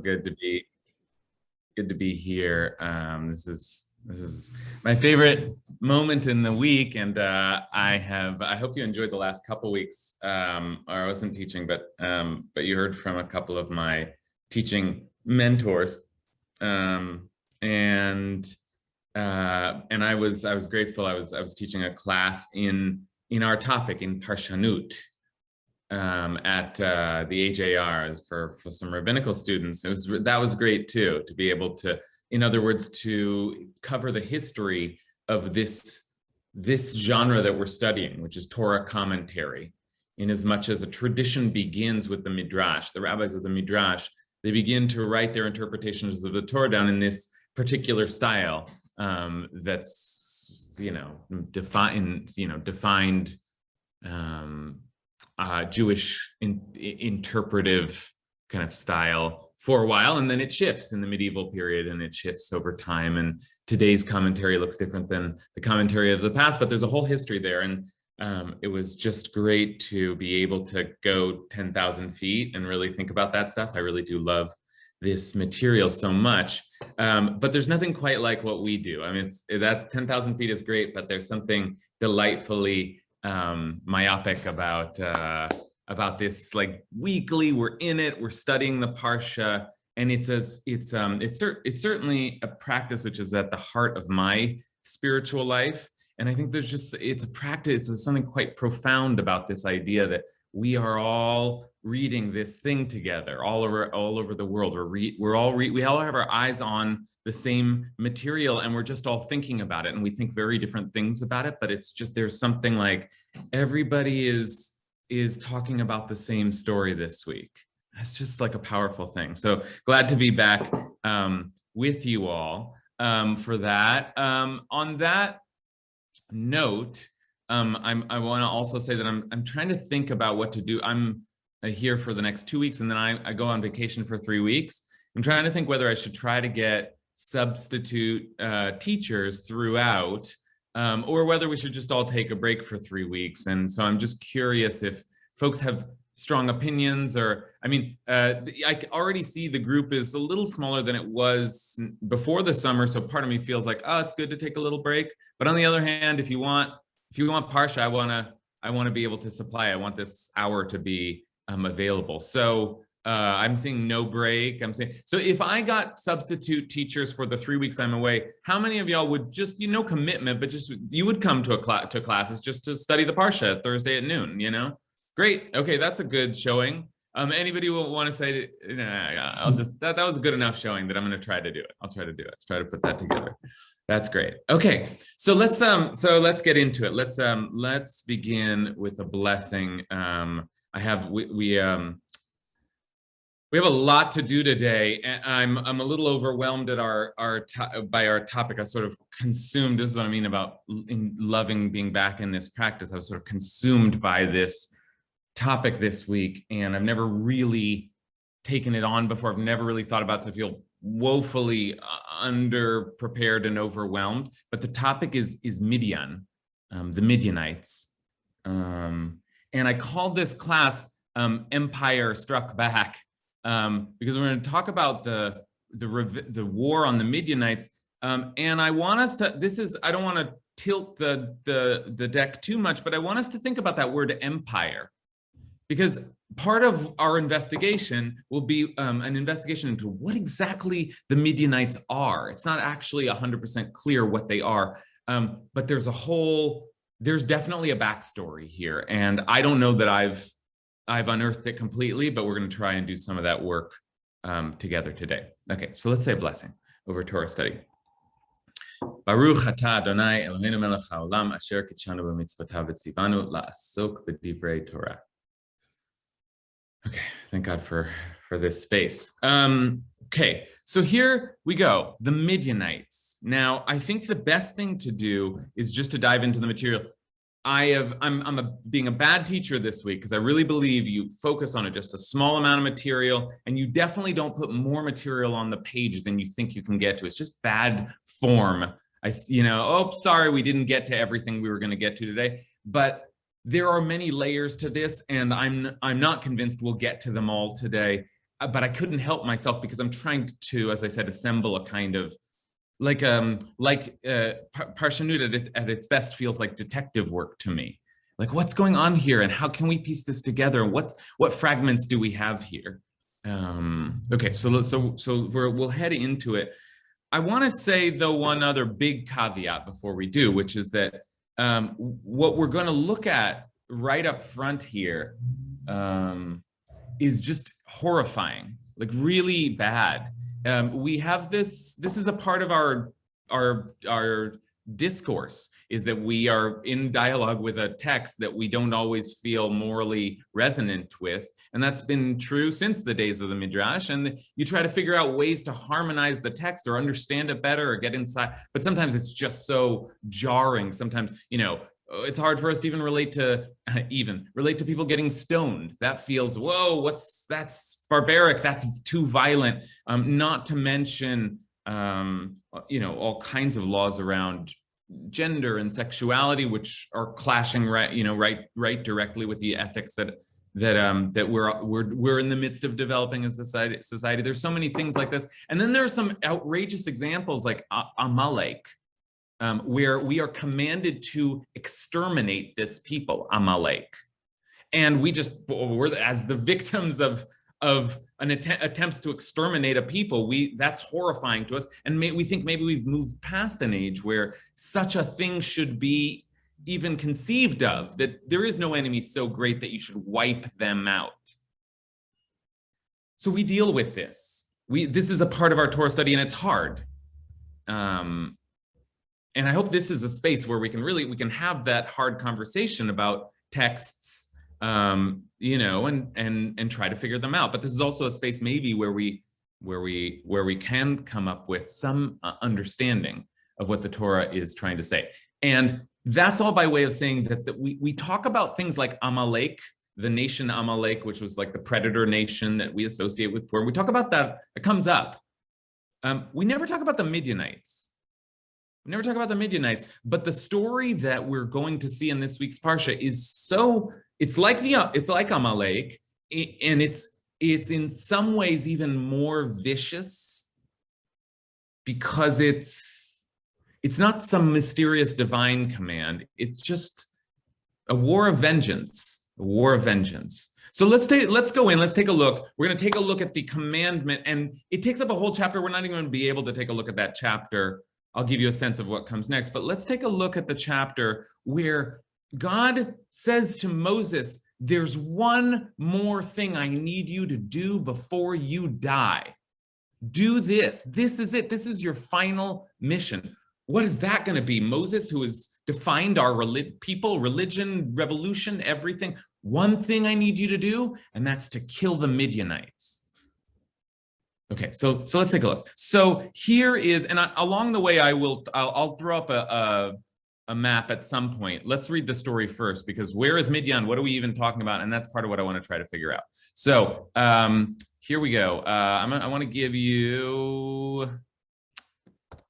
Good to be here. This is my favorite moment in the week, and I hope you enjoyed the last couple weeks. Or I wasn't teaching, but you heard from a couple of my teaching mentors, and I was grateful. I was teaching a class in our topic in Parshanut. At the HARs for some rabbinical students. That was great too, to be able to, in other words, to cover the history of this genre that we're studying, which is Torah commentary. In as much as a tradition begins with the Midrash, the rabbis of the Midrash, they begin to write their interpretations of the Torah down in this particular style that's defined. Jewish interpretive kind of style for a while, and then it shifts in the medieval period, and it shifts over time, and today's commentary looks different than the commentary of the past, but there's a whole history there. And it was just great to be able to go 10,000 feet and really think about that stuff. I really do love this material so much, but there's nothing quite like what we do. I mean, that 10,000 feet is great, but there's something delightfully myopic about this. Like, weekly, we're in it, we're studying the Parsha, and it's certainly a practice which is at the heart of my spiritual life. And I think it's a practice, it's something quite profound about this idea that we are all reading this thing together all over the world. We all have our eyes on the same material, and we're just all thinking about it, and we think very different things about it, but it's just, there's something like everybody is talking about the same story this week. That's just like a powerful thing. So glad to be back with you all for that. On that note, I want to also say that I'm trying to think about what to do. I'm here for the next 2 weeks, and then I go on vacation for 3 weeks. I'm trying to think whether I should try to get substitute teachers throughout, or whether we should just all take a break for 3 weeks. And so I'm just curious if folks have strong opinions, or, I mean, I already see the group is a little smaller than it was before the summer. So part of me feels like, oh, it's good to take a little break. But on the other hand, if you want Parsha, I want to be able to supply. I want this hour to be available. So I'm seeing no break. So if I got substitute teachers for the 3 weeks I'm away, how many of y'all would just, commitment, but just, you would come to classes just to study the Parsha Thursday at noon, Great. Okay, that's a good showing. Anybody will want to say, I'll just, that was a good enough showing that I'm going to try to do it. I'll try to do it. Try to put that together. That's great. Okay, so let's get into it. Let's begin with a blessing. We have a lot to do today, and I'm a little overwhelmed at by our topic. I was sort of consumed. This is what I mean about loving being back in this practice. I was sort of consumed by this topic this week, and I've never really taken it on before. I've never really thought about it, so I feel woefully underprepared and overwhelmed. But the topic is Midian, the Midianites, and I called this class Empire Struck Back. Because we're going to talk about the war on the Midianites, and I want us to. I don't want to tilt the deck too much, but I want us to think about that word empire, because part of our investigation will be an investigation into what exactly the Midianites are. It's not actually 100% clear what they are, but there's definitely a backstory here, and I don't know that I've unearthed it completely, but we're going to try and do some of that work together today. Okay, so let's say a blessing over Torah study. Baruch atah Adonai Eloheinu melech haolam asher kitshanu b'mitzvotav v'tzivanu la'asok b'divrei Torah. Okay, thank God for this space. Okay, so here we go, the Midianites. Now, I think the best thing to do is just to dive into the material. I'm being a bad teacher this week, because I really believe you focus on just a small amount of material, and you definitely don't put more material on the page than you think you can get to. It's just bad form. Oh, sorry, we didn't get to everything we were going to get to today. But there are many layers to this, and I'm not convinced we'll get to them all today. but I couldn't help myself because I'm trying to, as I said, assemble a kind of Parsha at its best feels like detective work to me. Like, what's going on here, and how can we piece this together? What fragments do we have here? Okay, so we'll head into it. I want to say, though, one other big caveat before we do, which is that what we're going to look at right up front here is just horrifying, like really bad. We have this is a part of our discourse, is that we are in dialogue with a text that we don't always feel morally resonant with. And that's been true since the days of the Midrash. And you try to figure out ways to harmonize the text or understand it better or get inside. But sometimes it's just so jarring. Sometimes, it's hard for us to even relate to people getting stoned. That feels, whoa, that's barbaric. That's too violent. Not to mention, all kinds of laws around gender and sexuality, which are clashing right directly with the ethics that we're in the midst of developing as a society. There's so many things like this, and then there are some outrageous examples like Amalek, where we are commanded to exterminate this people, Amalek, and we're as the victims of an attempts to exterminate a people. That's horrifying to us, and we think maybe we've moved past an age where such a thing should be even conceived of, that there is no enemy so great that you should wipe them out. So we deal with this. This is a part of our Torah study, and it's hard. And I hope this is a space where we can have that hard conversation about texts, and try to figure them out. But this is also a space maybe where we can come up with some understanding of what the Torah is trying to say. And that's all by way of saying that we talk about things like Amalek, the nation Amalek, which was like the predator nation that we associate with Purim. We talk about that. It comes up. We never talk about the Midianites. But the story that we're going to see in this week's Parsha is it's like Amalek, and it's in some ways even more vicious, because it's not some mysterious divine command. It's just a war of vengeance. So let's go in. Let's take a look. We're going to take a look at the commandment, and it takes up a whole chapter. We're not even going to be able to take a look at that chapter. I'll give you a sense of what comes next. But let's take a look at the chapter where God says to Moses, "There's one more thing I need you to do before you die. Do this. This is it. This is your final mission." What is that going to be? Moses, who has defined our people, religion, revolution, everything. One thing I need you to do, and that's to kill the Midianites. Okay, so let's take a look. So here is, and along the way, I'll throw up a map at some point. Let's read the story first, because where is Midian? What are we even talking about? And that's part of what I want to try to figure out. So here we go. I want to give you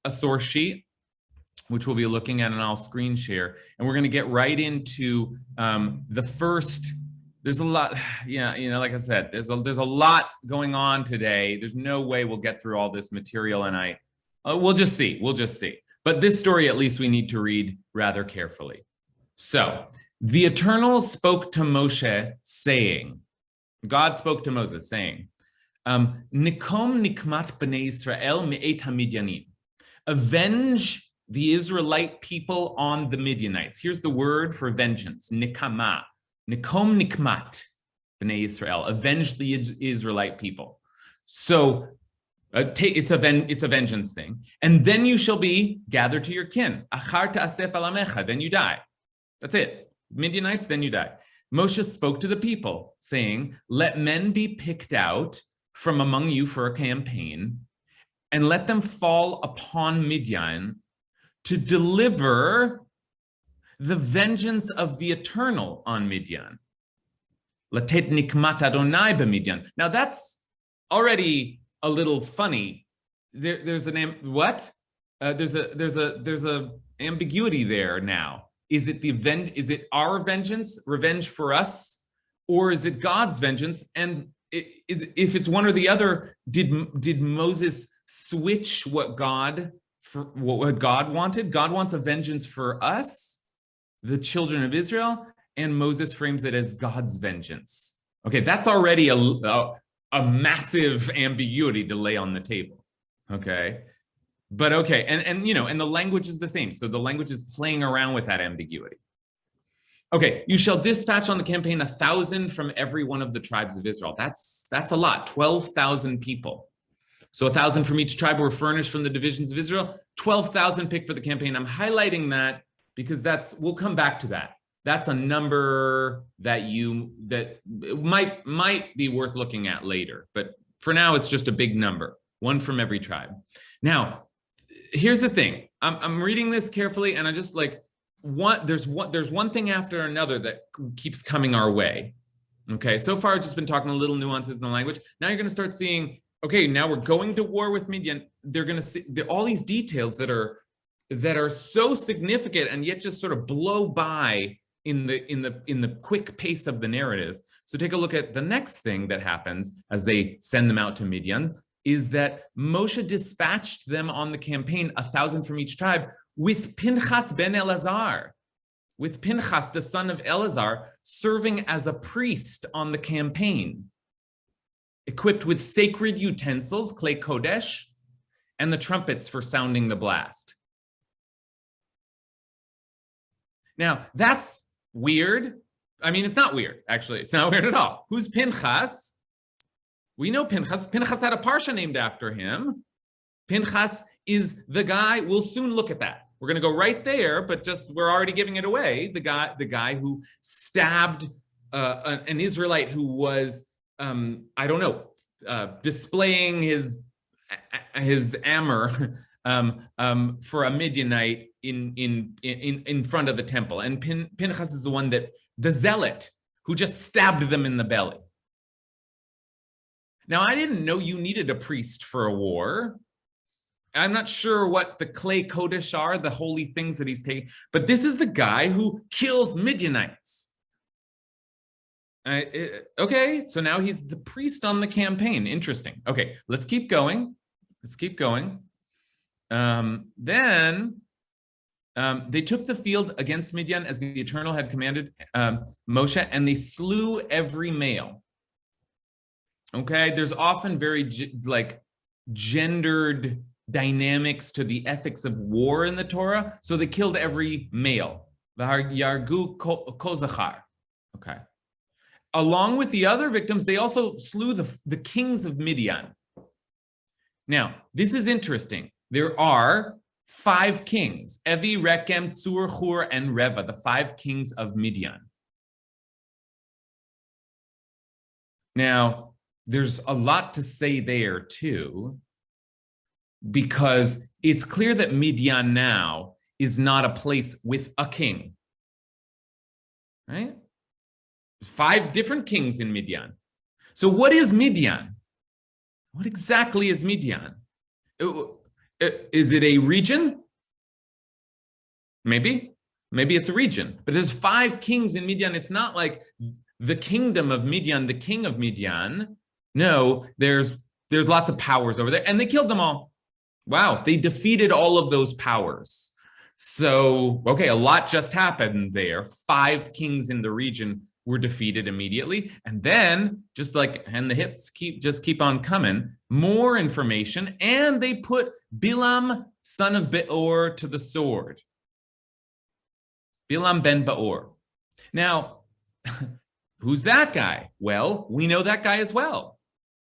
a source sheet, which we'll be looking at, and I'll screen share. And we're going to get right into the first. There's a lot, like I said, there's a lot going on today. There's no way we'll get through all this material, and we'll just see. But this story, at least, we need to read rather carefully. So, the Eternal spoke to Moshe, saying, God spoke to Moses, saying, Nikom nikmat b'nei Israel me'et hamidyanim. Avenge the Israelite people on the Midianites. Here's the word for vengeance, nikama. Nikom nikmat b'nei Israel. Avenge the Israelite people. So it's a vengeance thing. And then you shall be gathered to your kin. Achar ta'asef alamecha. Then you die. That's it. Midianites, then you die. Moshe spoke to the people, saying, let men be picked out from among you for a campaign, and let them fall upon Midian to deliver the vengeance of the Eternal on Midian. Latet nikmat Adonai b'Midian. Now that's already a little funny. There's a ambiguity there now. Is it our vengeance, revenge for us, or is it God's vengeance? And if it's one or the other, did Moses switch what God wanted? God wants a vengeance for us, the children of Israel, and Moses frames it as God's vengeance. Okay, that's already a massive ambiguity to lay on the table. Okay, but okay, and the language is the same, so the language is playing around with that ambiguity. Okay, you shall dispatch on the campaign 1,000 from every one of the tribes of Israel. That's a lot, 12,000 people. So 1,000 from each tribe were furnished from the divisions of Israel. 12,000 picked for the campaign. I'm highlighting that because we'll come back to that. That's a number that might be worth looking at later. But for now, it's just a big number, one from every tribe. Now, here's the thing. I'm reading this carefully, and I just like, there's one thing after another that keeps coming our way. Okay, so far I've just been talking a little nuances in the language. Now you're going to start seeing, okay, now we're going to war with Midian. They're going to see all these details that are so significant and yet just sort of blow by in the quick pace of the narrative. So take a look at the next thing that happens as they send them out to Midian, is that Moshe dispatched them on the campaign, 1,000 from each tribe, with Pinchas ben Elazar, with Pinchas, the son of Elazar, serving as a priest on the campaign, equipped with sacred utensils, klei kodesh, and the trumpets for sounding the blast. Now, that's weird. I mean, it's not weird, actually. It's not weird at all. Who's Pinchas? We know Pinchas. Pinchas had a Parsha named after him. Pinchas is the guy, we'll soon look at that. We're going to go right there, but we're already giving it away. The guy who stabbed an Israelite who was, displaying his armor for a Midianite in front of the temple. And Pinchas is the zealot who just stabbed them in the belly. Now, I didn't know you needed a priest for a war. I'm not sure what the klei kodesh are, the holy things that he's taking, but this is the guy who kills Midianites. Okay, so now he's the priest on the campaign. Interesting. Okay, let's keep going. Then they took the field against Midian as the Eternal had commanded Moshe, and they slew every male. Okay, there's often very gendered dynamics to the ethics of war in the Torah, so they killed every male. Yargu kozachar. Okay. Along with the other victims, they also slew the kings of Midian. Now, this is interesting. There are 5 kings: Evi, Rekem, Tzur, Hur, and Reva, the 5 kings of Midian. Now, there's a lot to say there too, because it's clear that Midian now is not a place with a king, right? 5 different kings in Midian. So what is Midian? What exactly is Midian? Is it a region? Maybe it's a region, but there's 5 kings in Midian. It's not like the kingdom of Midian, the king of Midian. No, there's lots of powers over there, and they killed them all. Wow, they defeated all of those powers. So, okay, a lot just happened there. 5 kings in the region were defeated immediately, and then and the hits keep on coming. More information, and they put Bilam, son of Beor, to the sword. Bilam ben Beor. Now, who's that guy? Well, we know that guy as well,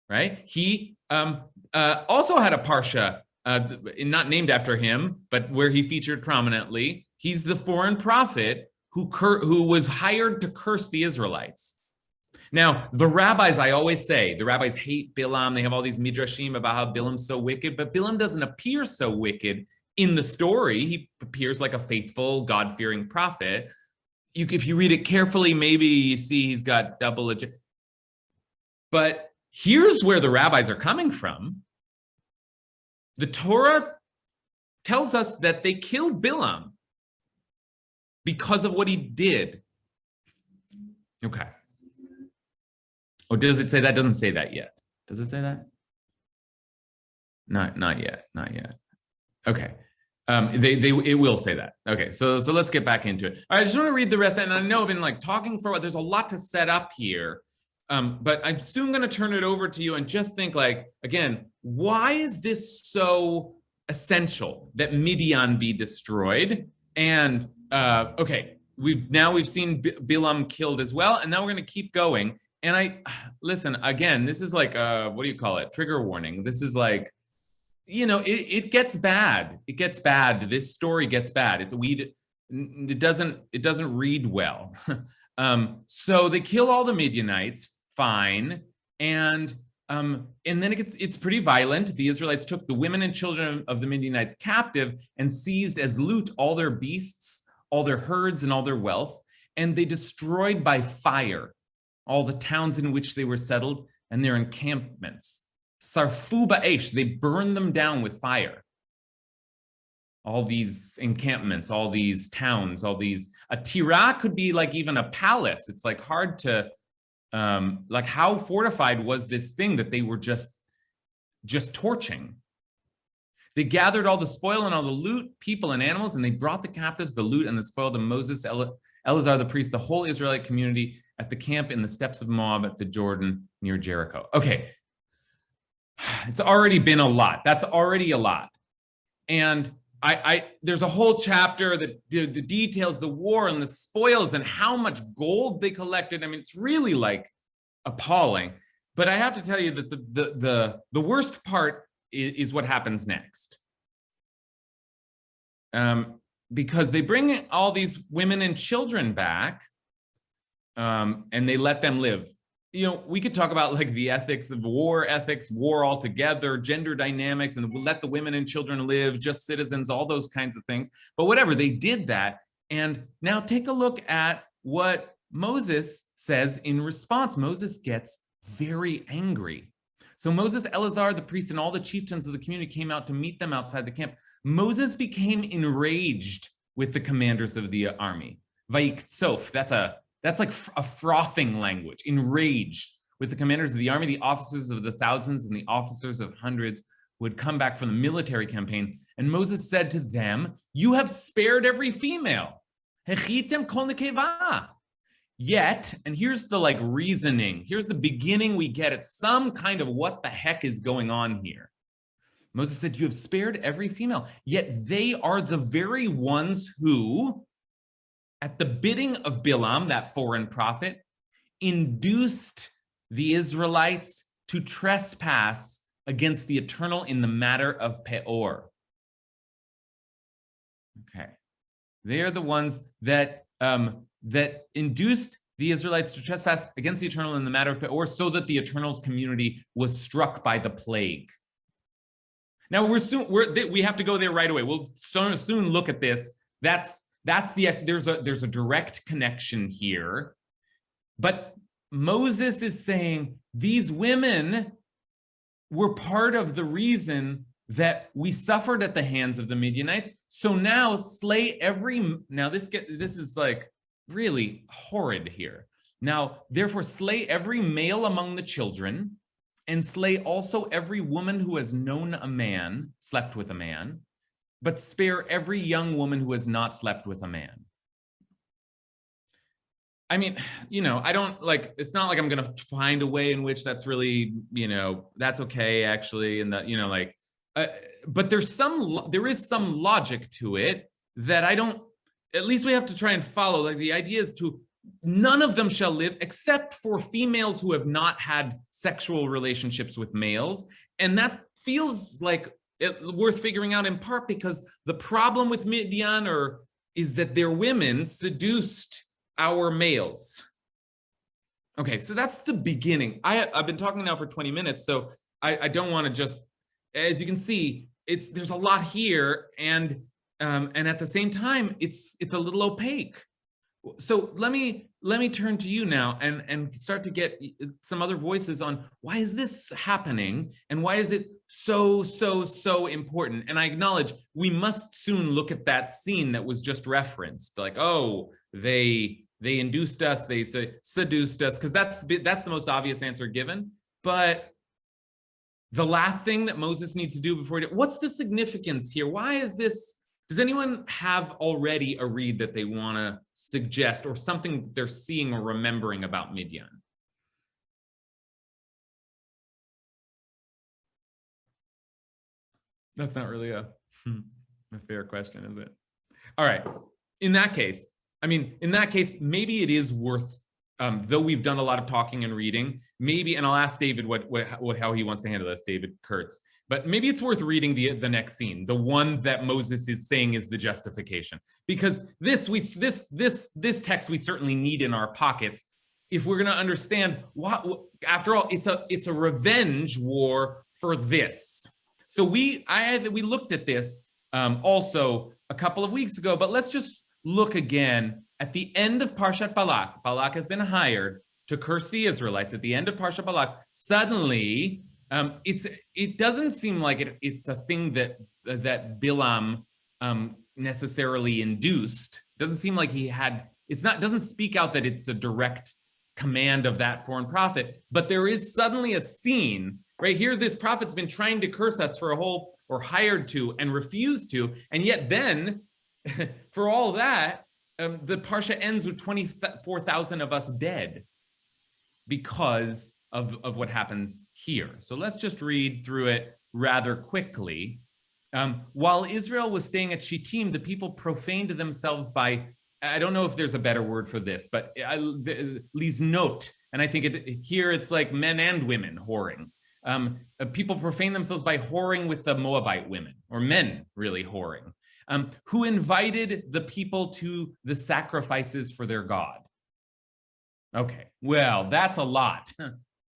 right? He also had a Parsha, not named after him, but where he featured prominently. He's the foreign prophet who was hired to curse the Israelites. Now, the rabbis, I always say, the rabbis hate Bilam. They have all these midrashim about how Bilam's so wicked, but Bilam doesn't appear so wicked in the story. He appears like a faithful, God-fearing prophet. If you read it carefully, maybe you see he's got double agenda. But here's where the rabbis are coming from. The Torah tells us that they killed Bilam because of what he did. Okay. Oh, does it say that? Doesn't say that yet. Does it say that? Not yet. Not yet. Okay. It will say that. Okay, so let's get back into it. All right, I just want to read the rest, and I know I've been like talking for a while. There's a lot to set up here, but I'm soon going to turn it over to you and just think like, again, why is this so essential that Midian be destroyed? And okay, we've seen Bilam killed as well, and now we're going to keep going. And I listen again. This is like what do you call it? Trigger warning. This is like, it gets bad. It gets bad. This story gets bad. It doesn't read well. So they kill all the Midianites, fine, and then it's pretty violent. The Israelites took the women and children of the Midianites captive and seized as loot all their beasts, all their herds, and all their wealth, and they destroyed by fire all the towns in which they were settled and their encampments. Sarfu ba'esh, they burned them down with fire. All these encampments, all these towns, a tira could be like even a palace. It's like hard to, like how fortified was this thing that they were just torching? They gathered all the spoil and all the loot, people and animals, and they brought the captives, the loot and the spoil to Moses, Eleazar the priest, the whole Israelite community at the camp in the steppes of Moab at the Jordan near Jericho. Okay. It's already been a lot. That's already a lot. And there's a whole chapter that the details the war and the spoils and how much gold they collected. I mean, it's really like appalling. But I have to tell you that the worst part is what happens next. Because they bring all these women and children back, and they let them live. We could talk about like the ethics, war altogether, gender dynamics, and let the women and children live, just citizens, all those kinds of things. But whatever, they did that. And now take a look at what Moses says in response. Moses gets very angry. So Moses, Eleazar, the priest, and all the chieftains of the community came out to meet them outside the camp. Moses became enraged with the commanders of the army. Vaiktsof, that's like a frothing language, enraged with the commanders of the army, the officers of the thousands and the officers of hundreds who had come back from the military campaign. And Moses said to them, "You have spared every female. Yet," and here's the like reasoning, here's the beginning we get at some kind of what the heck is going on here. Moses said, "You have spared every female, yet they are the very ones who, at the bidding of Bilam, that foreign prophet, induced the Israelites to trespass against the Eternal in the matter of Peor." Okay, they are the ones that induced the Israelites to trespass against the Eternal in the matter of Peor, so that the Eternal's community was struck by the plague. Now we have to go there right away. We'll soon look at this. There's a direct connection here, but Moses is saying these women were part of the reason that we suffered at the hands of the Midianites. So now this is like really horrid here. Now, therefore, slay every male among the children, and slay also every woman who has known a man, slept with a man, but spare every young woman who has not slept with a man. I mean, I don't like, it's not like I'm going to find a way in which that's really, that's okay, actually. And that, but there is some logic to it that at least we have to try and follow. Like the idea is none of them shall live except for females who have not had sexual relationships with males. And that feels like worth figuring out in part because the problem with Midian is that their women seduced our males. Okay, so that's the beginning. I've been talking now for 20 minutes, so I don't want to just, as you can see, there's a lot here, and at the same time, it's a little opaque. So let me turn to you now and start to get some other voices on why is this happening and why is it so important. And I acknowledge we must soon look at that scene that was just referenced, like, oh, they they induced us, they seduced us, because that's the most obvious answer given. But the last thing that Moses needs to do before what's the significance here? Why is this? Does anyone have already a read that they want to suggest, or something they're seeing or remembering about Midian? That's not really a fair question, is it? All right. In that case, maybe it is worth, though we've done a lot of talking and reading, maybe, and I'll ask David how he wants to handle this, David Kurtz, but maybe it's worth reading the next scene, the one that Moses is saying is the justification, because this text we certainly need in our pockets if we're going to understand what, after all, it's a revenge war for this. So we looked at this also a couple of weeks ago, but let's just look again at the end of Parshat Balak. Balak has been hired to curse the Israelites. At the end of Parshat Balak, suddenly it doesn't seem like it's a thing that Bilam necessarily induced. Doesn't seem like he had. Doesn't speak out that it's a direct command of that foreign prophet. But there is suddenly a scene right here. This prophet's been trying to curse us for or hired to, and refused to, and yet then, for all that, the Parsha ends with 24,000 of us dead because of what happens here. So let's just read through it rather quickly. While Israel was staying at Shittim, the people profaned themselves by, I don't know if there's a better word for this, but liznot, and I think here it's like men and women whoring. People profane themselves by whoring with the Moabite women, or men really whoring, who invited the people to the sacrifices for their God. Okay, well, that's a lot,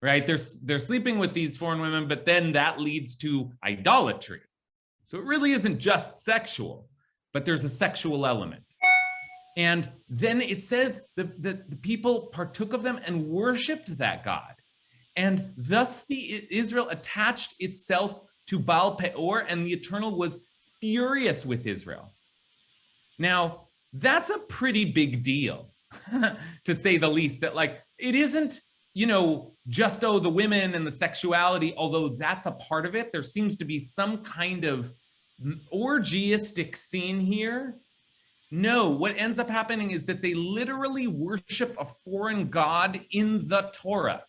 right? They're sleeping with these foreign women, but then that leads to idolatry. So it really isn't just sexual, but there's a sexual element. And then it says the people partook of them and worshiped that God. And thus Israel attached itself to Baal Peor, and the Eternal was furious with Israel. Now, that's a pretty big deal, to say the least, that like, it isn't, just, the women and the sexuality, although that's a part of it. There seems to be some kind of orgiastic scene here. No, what ends up happening is that they literally worship a foreign god in the Torah.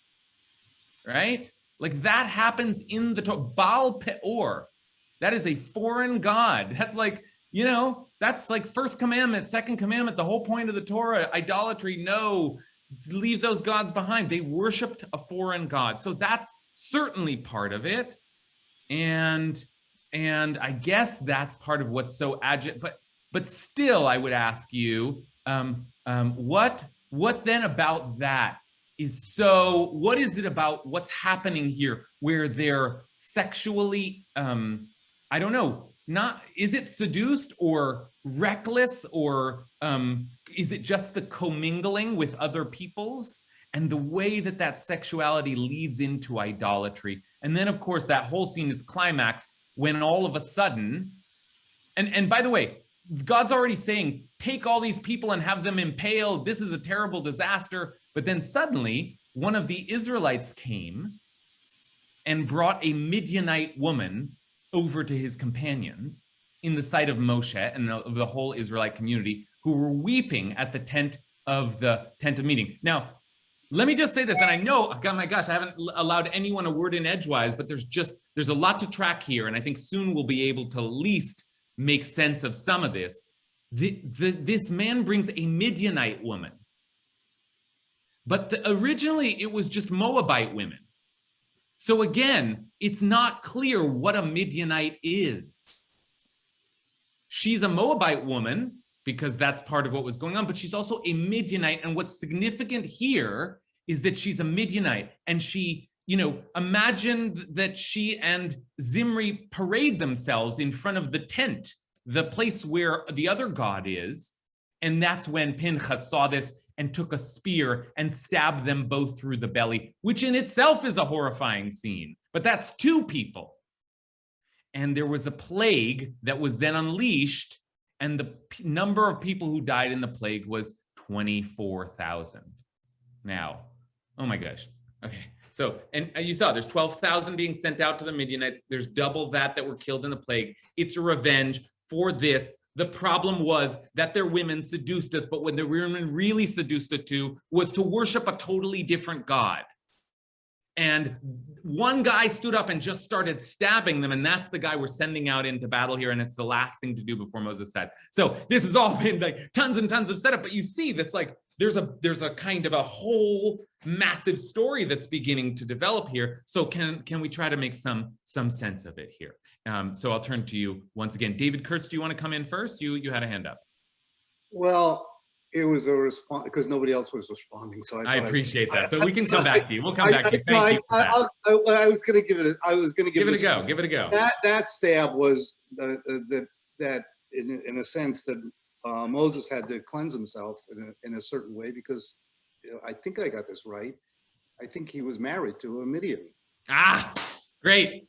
Right? Like that happens in the Torah. Baal Peor, that is a foreign god. That's like, that's like first commandment, second commandment, the whole point of the Torah, idolatry, no, leave those gods behind. They worshiped a foreign god. So that's certainly part of it. And I guess that's part of what's so but still I would ask you, what then about that is so, what is it about what's happening here where they're sexually, I don't know, is it seduced or reckless, or is it just the commingling with other peoples and the way that sexuality leads into idolatry? And then of course that whole scene is climaxed when all of a sudden, and by the way, God's already saying, take all these people and have them impaled. This is a terrible disaster. But then suddenly, one of the Israelites came and brought a Midianite woman over to his companions in the sight of Moshe and of the whole Israelite community, who were weeping at the tent of meeting. Now, let me just say this, and I know, oh my gosh, I haven't allowed anyone a word in edgewise, but there's a lot to track here, and I think soon we'll be able to at least make sense of some of this. This man brings a Midianite woman, but originally it was just Moabite women. So again, it's not clear what a Midianite is. She's a Moabite woman because that's part of what was going on, but she's also a Midianite. And what's significant here is that she's a Midianite, and she, imagine that she and Zimri parade themselves in front of the tent, the place where the other god is. And that's when Pinchas saw this and took a spear and stabbed them both through the belly, which in itself is a horrifying scene. But that's two people. And there was a plague that was then unleashed, and the number of people who died in the plague was 24,000. Now, oh my gosh. Okay. So, and you saw there's 12,000 being sent out to the Midianites. There's double that were killed in the plague. It's a revenge for this. The problem was that their women seduced us, but when the women really seduced us to was to worship a totally different God. And one guy stood up and just started stabbing them, and that's the guy we're sending out into battle here, and it's the last thing to do before Moses dies. So this has all been like tons and tons of setup, but you see that's like there's a kind of a whole massive story that's beginning to develop here. So can we try to make some sense of it here? So I'll turn to you once again. David Kurtz, do you want to come in first? You had a hand up. Well, it was a response because nobody else was responding. So I appreciate that. So we can come back to you. We'll come back to you. Thank you for that. I was going to give it a go. Give it a go. That stab was that in a sense that Moses had to cleanse himself in a certain way because I think I got this right. I think he was married to a Midian. Ah, great.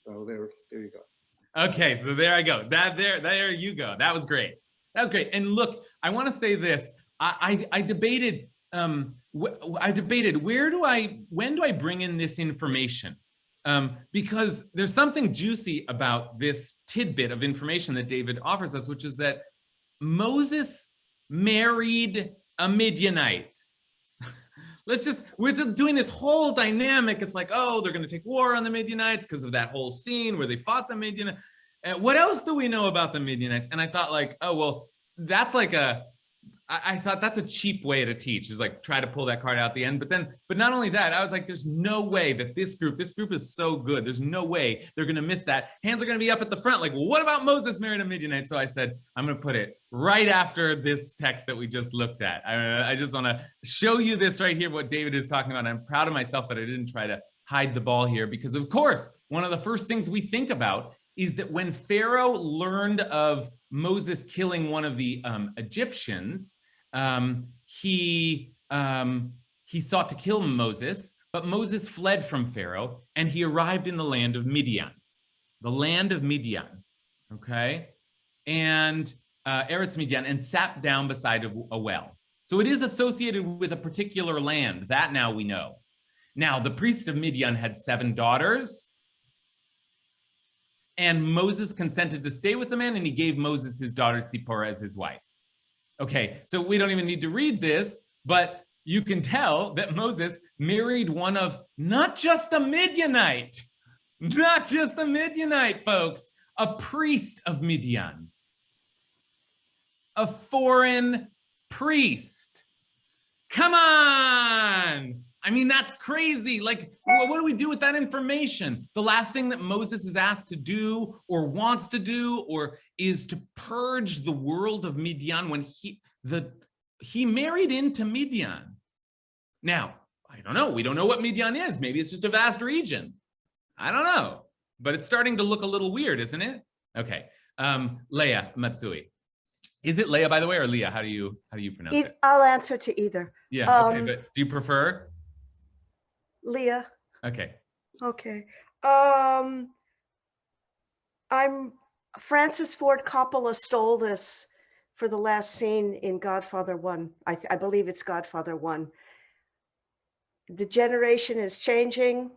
So there you go. Okay, so there I go. There you go. That was great. That was great. And look, I want to say this. I debated. When do I bring in this information? Because there's something juicy about this tidbit of information that David offers us, which is that Moses married a Midianite. We're doing this whole dynamic. It's like, oh, they're going to take war on the Midianites because of that whole scene where they fought the Midianites. What else do we know about the Midianites? And I thought like, oh, well, that's like I thought that's a cheap way to teach, is like try to pull that card out at the end. But not only that, I was like, there's no way that this group is so good. There's no way they're going to miss that. Hands are going to be up at the front. Like, well, what about Moses married a Midianite? So I said, I'm going to put it right after this text that we just looked at. I just want to show you this right here, what David is talking about. I'm proud of myself that I didn't try to hide the ball here, because of course, one of the first things we think about is that when Pharaoh learned of Moses killing one of the Egyptians, he sought to kill Moses, but Moses fled from Pharaoh and he arrived in the land of Midian. Okay? And Eretz Midian, and sat down beside a well. So it is associated with a particular land, that now we know. Now, the priest of Midian had 7 daughters, and Moses consented to stay with the man, and he gave Moses his daughter Tzipporah as his wife. Okay, so we don't even need to read this, but you can tell that Moses married one of not just a Midianite, folks, a priest of Midian, a foreign priest. Come on! I mean, that's crazy. Like, what do we do with that information? The last thing that Moses is asked to do or wants to do or is to purge the world of Midian when he married into Midian. Now, I don't know. We don't know what Midian is. Maybe it's just a vast region. I don't know. But it's starting to look a little weird, isn't it? Okay. Leah Matsui. Is it Leah, by the way, or Leah? How do you pronounce it? I'll answer to either. Yeah, okay, but do you prefer? Leah. Okay. Okay. Francis Ford Coppola stole this for the last scene in Godfather 1. I believe it's Godfather 1. The generation is changing.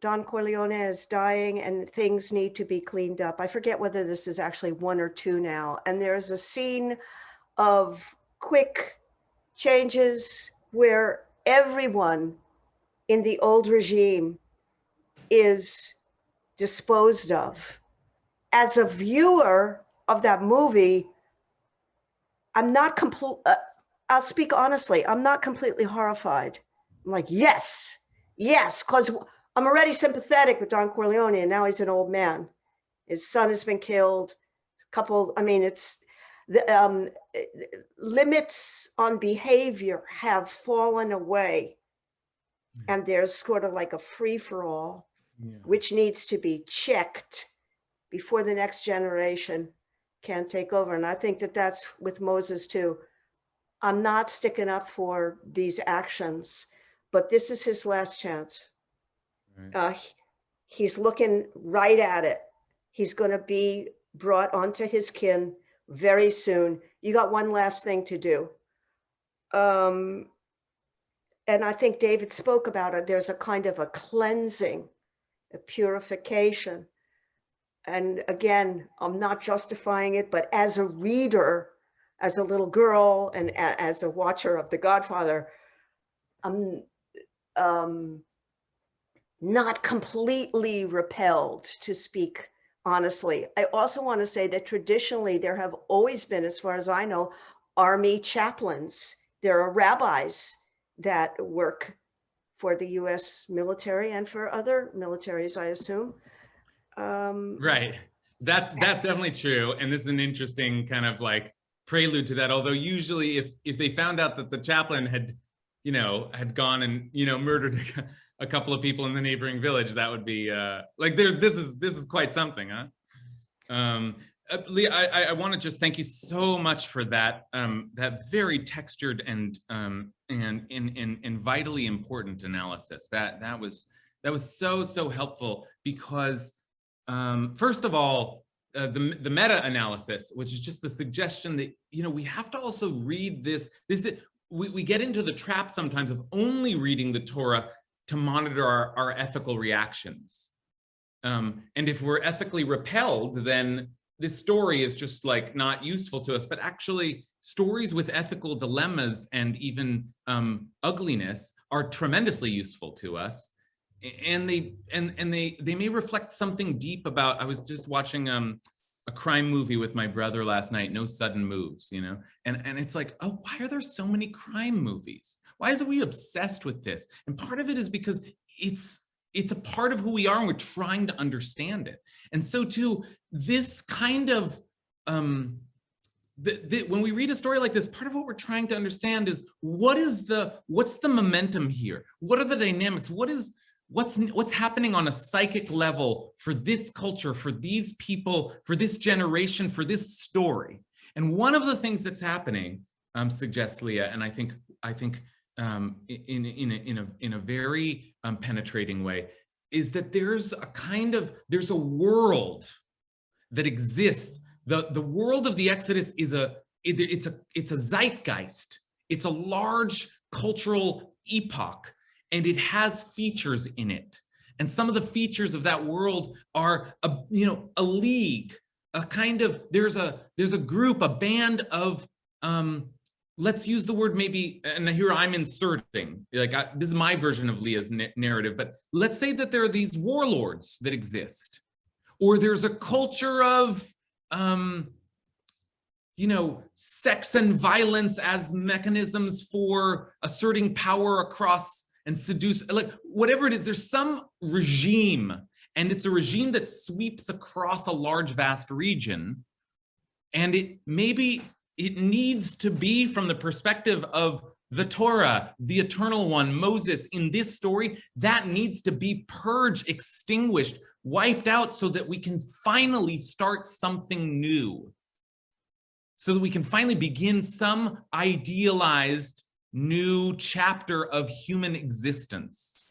Don Corleone is dying and things need to be cleaned up. I forget whether this is actually 1 or 2 now. And there's a scene of quick changes where everyone in the old regime is disposed of. As a viewer of that movie, I'll speak honestly, I'm not completely horrified. I'm like, yes, because I'm already sympathetic with Don Corleone, and now he's an old man. His son has been killed. It's the limits on behavior have fallen away. And there's sort of like a free-for-all, which needs to be checked before the next generation can take over. And I think that that's with Moses too. I'm not sticking up for these actions, but this is his last chance. Right. He's looking right at it. He's going to be brought onto his kin very soon. You got one last thing to do. Um, and I think David spoke about it. There's a kind of a cleansing, a purification. And again, I'm not justifying it, but as a reader, as a little girl, and as a watcher of The Godfather, I'm not completely repelled, to speak honestly. I also want to say that traditionally there have always been, as far as I know, army chaplains. There are rabbis that work for the US military and for other militaries, I assume. Right. That's definitely true. And this is an interesting kind of like prelude to that. Although usually if they found out that the chaplain had, had gone and, murdered a couple of people in the neighboring village, that would be like this is quite something, huh? Lee, I want to just thank you so much for that that very textured and vitally important analysis. That was so helpful because first of all, the meta-analysis, which is just the suggestion that we have to also read this. We get into the trap sometimes of only reading the Torah to monitor our ethical reactions. And if we're ethically repelled, then this story is just like not useful to us. But actually, stories with ethical dilemmas and even ugliness are tremendously useful to us. And they may reflect something deep about. I was just watching a crime movie with my brother last night, No Sudden Moves, and it's like, oh, why are there so many crime movies? Why is we obsessed with this? And part of it is because it's a part of who we are and we're trying to understand it. And so too, this kind of when we read a story like this, part of what we're trying to understand is what's the momentum here? What are the dynamics? What's happening on a psychic level for this culture, for these people, for this generation, for this story? And one of the things that's happening, suggests Leah, and I think in a very penetrating way, is that there's a world that exists. The world of the Exodus is it's a zeitgeist. It's a large cultural epoch, and it has features in it. And some of the features of that world are a league, a kind of there's a group, a band of let's use the word maybe, and here I'm inserting, this is my version of Leah's narrative, but let's say that there are these warlords that exist, or there's a culture of, sex and violence as mechanisms for asserting power across and seduce, like whatever it is, there's some regime, and it's a regime that sweeps across a large, vast region, and it needs to be from the perspective of the Torah, the eternal one, Moses, in this story, that needs to be purged, extinguished, wiped out so that we can finally start something new. So that we can finally begin some idealized new chapter of human existence.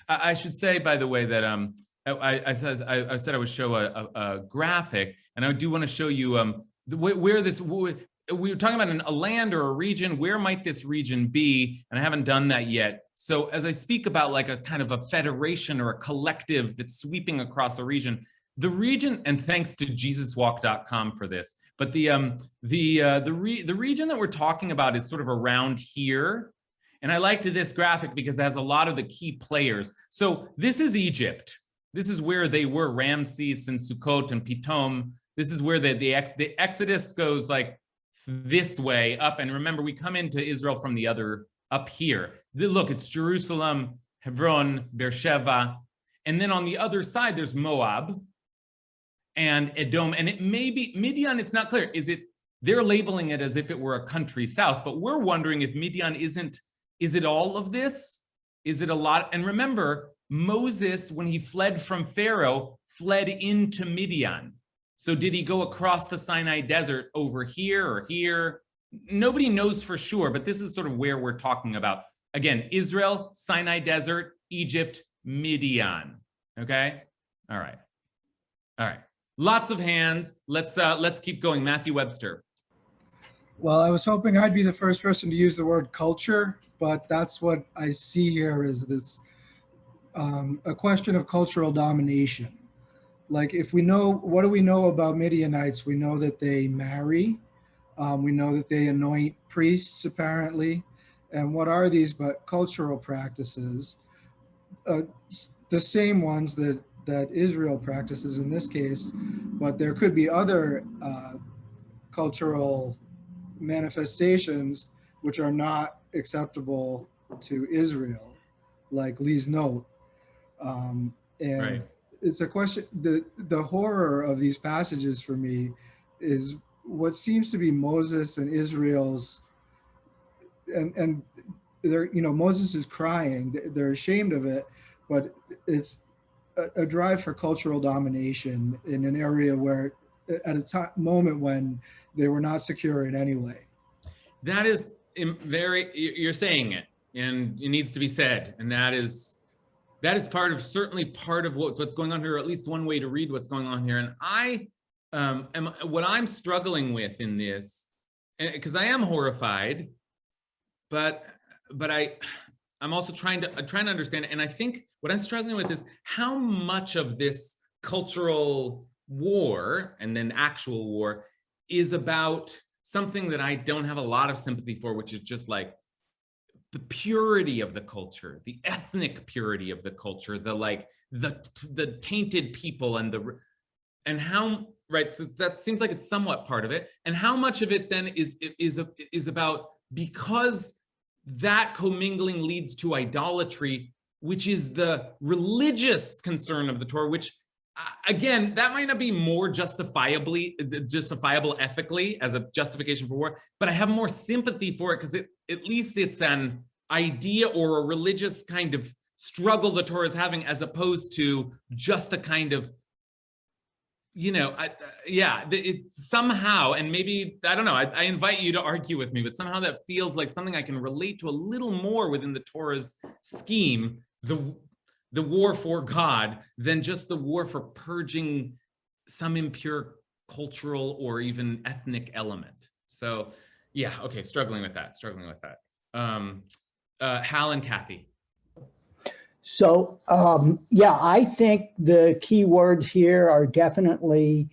I should say, by the way, that I said I would show a graphic, and I do want to show you where this, we were talking about a land or a region. Where might this region be? And I haven't done that yet. So as I speak about like a kind of a federation or a collective that's sweeping across a region, the region, and thanks to JesusWalk.com for this, but the region that we're talking about is sort of around here. And I liked this graphic because it has a lot of the key players. So this is Egypt. This is where they were, Ramses and Sukkot and Pitom. This is where the Exodus goes like this way up. And remember, we come into Israel from the other, up here. Look, it's Jerusalem, Hebron, Beersheba. And then on the other side, there's Moab and Edom. And it may be Midian, it's not clear. They're labeling it as if it were a country south, but we're wondering if Midian is it all of this? Is it a lot? And remember, Moses, when he fled from Pharaoh, fled into Midian. So did he go across the Sinai desert over here or here? Nobody knows for sure, but this is sort of where we're talking about. Again, Israel, Sinai desert, Egypt, Midian. Okay? All right. All right. Lots of hands. Let's keep going. Matthew Webster. Well, I was hoping I'd be the first person to use the word culture, but that's what I see here is this a question of cultural domination. Like if we know, what do we know about Midianites? We know that they marry. We know that they anoint priests apparently. And what are these but cultural practices? The same ones that Israel practices in this case, but there could be other cultural manifestations which are not acceptable to Israel, like Lee's note. And Right. it's a question, the horror of these passages for me is what seems to be Moses and Israel's, and they're, you know, Moses is crying, they're ashamed of it, but it's a drive for cultural domination in an area where at a moment when they were not secure in any way. That is very, you're saying it, and it needs to be said. And that is certainly part of what's going on here, or at least one way to read what's going on here. And what I'm struggling with in this, because I am horrified, but I'm also trying to understand it. And I think what I'm struggling with is how much of this cultural war and then actual war is about something that I don't have a lot of sympathy for, which is just like the purity of the culture, the ethnic purity of the culture, the tainted people and how, right? So that seems like it's somewhat part of it. And how much of it then is about, because that commingling leads to idolatry, which is the religious concern of the Torah, which again, that might not be more justifiable ethically as a justification for war, but I have more sympathy for it because at least it's an idea or a religious kind of struggle the Torah is having, as opposed to just a kind of, you know, it somehow, and maybe, I don't know, I invite you to argue with me, but somehow that feels like something I can relate to a little more within the Torah's scheme, the war for God, than just the war for purging some impure cultural or even ethnic element. So yeah, okay, struggling with that. Hal and Kathy. So yeah, I think the key words here are definitely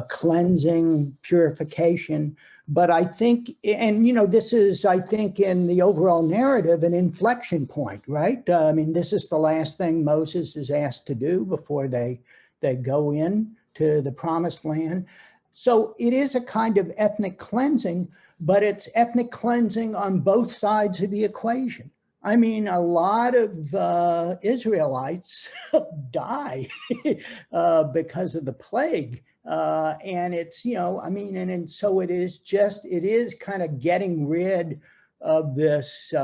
cleansing, purification. But I think, and you know, this is, I think, in the overall narrative, an inflection point, right? I mean, this is the last thing Moses is asked to do before they go in to the promised land. So it is a kind of ethnic cleansing, but it's ethnic cleansing on both sides of the equation. I mean, a lot of Israelites die because of the plague. And it's, you know, I mean, and so it is kind of getting rid of this, you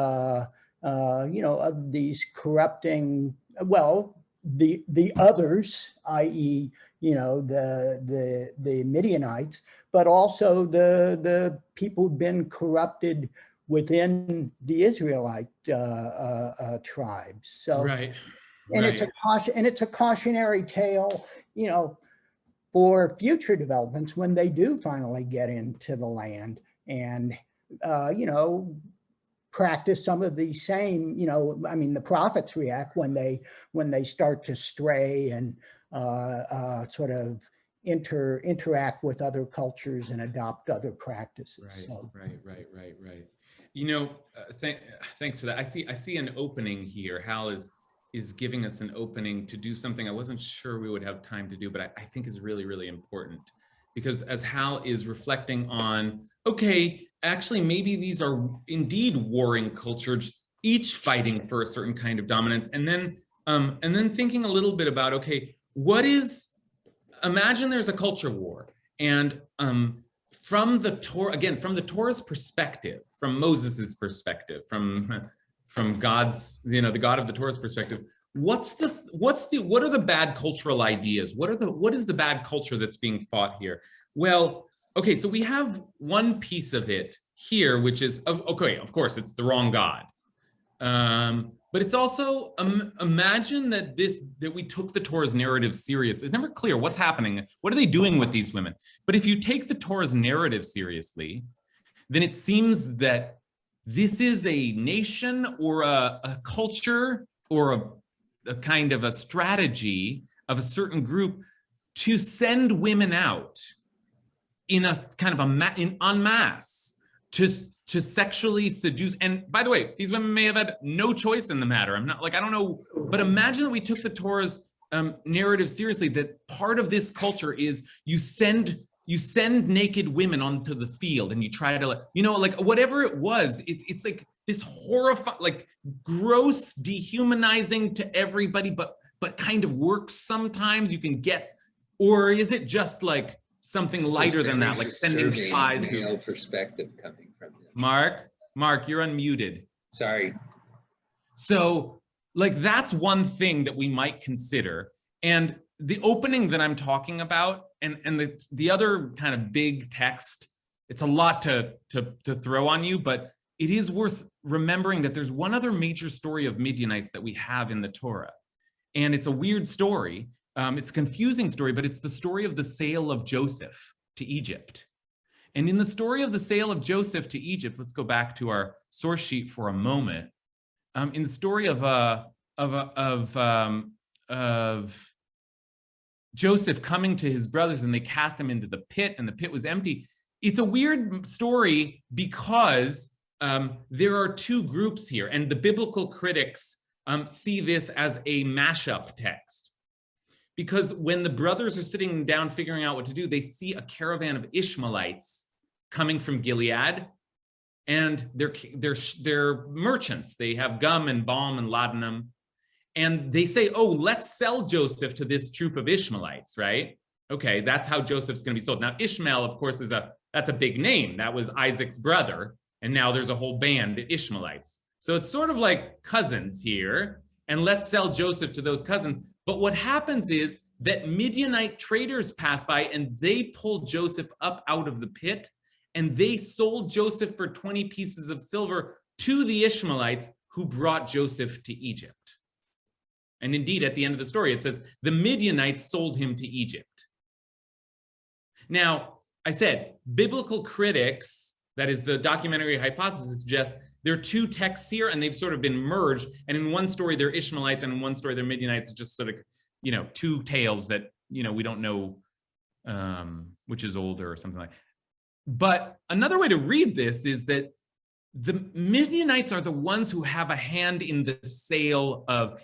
know, of these corrupting, well, the others, i.e., you know, the Midianites, but also the people who've been corrupted within the Israelite tribes. So, Right. And it's a cautionary tale, you know, for future developments when they do finally get into the land and, you know, practice some of the same, you know, I mean, the prophets react when they start to stray and sort of interact with other cultures and adopt other practices. Right, so. right. You know, thanks for that. I see an opening here. Hal is giving us an opening to do something I wasn't sure we would have time to do, but I think is really, really important. Because as Hal is reflecting on, okay, actually, maybe these are indeed warring cultures, each fighting for a certain kind of dominance. And then thinking a little bit about, okay, imagine there's a culture war. And from the Torah's perspective, from Moses's perspective, from God's, you know, the God of the Torah's perspective, what are the bad cultural ideas? What is the bad culture that's being fought here? Well, okay, so we have one piece of it here, which is, okay, of course, it's the wrong God. But it's also, imagine that we took the Torah's narrative serious. It's never clear what's happening. What are they doing with these women? But if you take the Torah's narrative seriously, then it seems that this is a nation or a culture or a kind of a strategy of a certain group to send women out in a kind of en masse to sexually seduce. And by the way, these women may have had no choice in the matter. I'm not like, I don't know, but imagine that we took the Torah's narrative seriously, that part of this culture is you send naked women onto the field and you try to, like whatever it was, it's like this horrifying, like gross, dehumanizing to everybody, but kind of works sometimes. You can get, or is it just like something lighter than that, like sending spies? Male perspective coming from this. Mark, you're unmuted. Sorry. So like that's one thing that we might consider. And the opening that I'm talking about and the other kind of big text, it's a lot to throw on you, but it is worth remembering that there's one other major story of Midianites that we have in the Torah. And it's a weird story. It's a confusing story, but it's the story of the sale of Joseph to Egypt. And in the story of the sale of Joseph to Egypt, let's go back to our source sheet for a moment. In the story of Joseph coming to his brothers and they cast him into the pit and the pit was empty. It's a weird story because there are two groups here, and the biblical critics see this as a mashup text. Because when the brothers are sitting down figuring out what to do, they see a caravan of Ishmaelites coming from Gilead, and they're merchants. They have gum and balm and laudanum, and they say, "Oh, let's sell Joseph to this troop of Ishmaelites." Right? Okay, that's how Joseph's going to be sold. Now, Ishmael, of course, that's a big name. That was Isaac's brother, and now there's a whole band, the Ishmaelites. So it's sort of like cousins here, and let's sell Joseph to those cousins. But what happens is that Midianite traders pass by and they pull Joseph up out of the pit, and they sold Joseph for 20 pieces of silver to the Ishmaelites who brought Joseph to Egypt. And indeed, at the end of the story, it says the Midianites sold him to Egypt. Now, I said, biblical critics, that is the documentary hypothesis, suggests there are two texts here and they've sort of been merged. And in one story, they're Ishmaelites, and in one story, they're Midianites. It's just sort of, two tales that, we don't know which is older or something like that. But another way to read this is that the Midianites are the ones who have a hand in the sale of,